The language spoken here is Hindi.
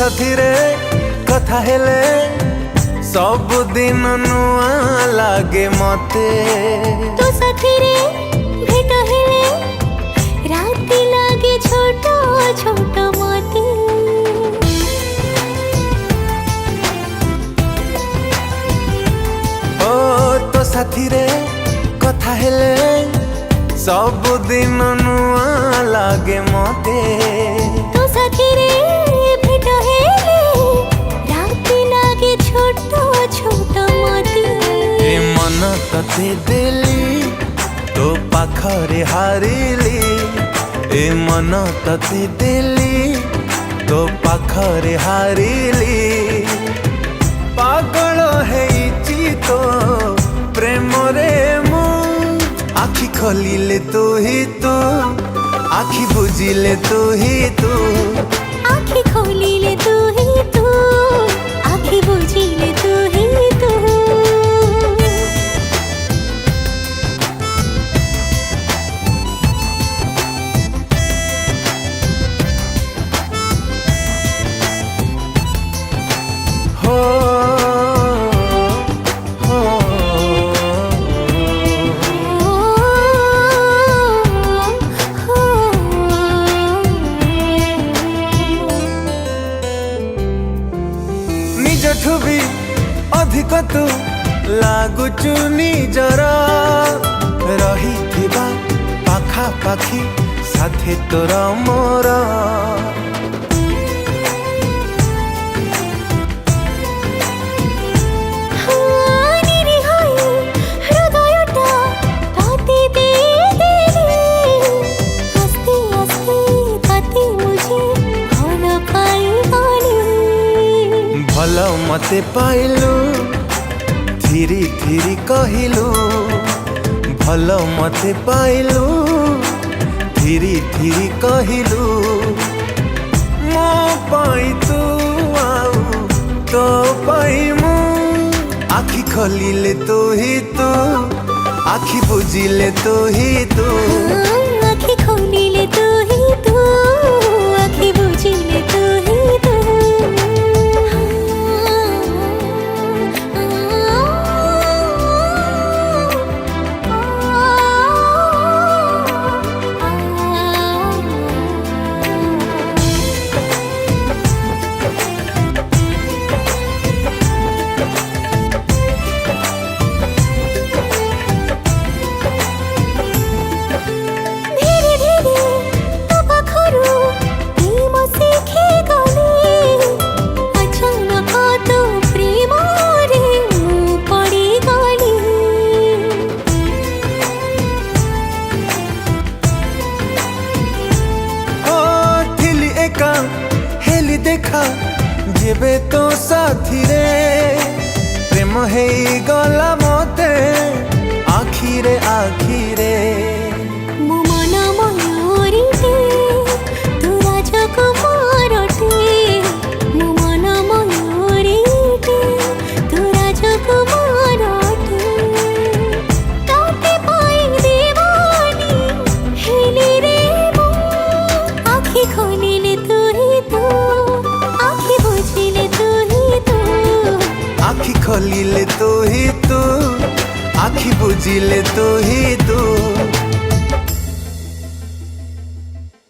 साथी रे कथा हेले सब दिन नुआ लागे मते। तो साथी रे भेट हेले रात लागे छोट छोट मते। ओ तो साथी रे कथा हेले सब दिन नुआ लागे मते। तो साथी रे भेट हेले रात लागे छोट छोट मते। ए मन तते देली तो पाखरे हारिली। ए मन तते देली तो पाखरे हारिली। पागल हेइची तो प्रेम रे मु आखि खोलिले तू ही तू आखि बुझिले तू ही तू। आखि खोलिले तू ही तू आखि बुझिले तू ही तू। हो निजठु भी अधिक तू लागुचु निजर। रही थिबा पाखा पाखी साथे तोर मोर। भल मते पाइलु धीरी धीरी कहिलु। भल मते पाइलु धीरी धीरी कहिलु। मो पाई तू आउ तो पाई मु आखि खोलिले तू ही तू आखि बुझिले तू ही तू। आखि खोलिले तू ही तू आखि बुझिले तू ही तू। हेली देखा जेबे तो साथी रे प्रेम हे गला मते आखिरे आखिरे। मो मन मयूरीटे तू राजकुमारटे। मो मन मयूरीटे तू राजकुमारटे। ताते पाई दीवानी हेली रे मो आखि खोलिले तू ही तू आखि बुझिले तू ही तू। आखि खोलिले तू ही तू आखि बुझिले तू ही तू।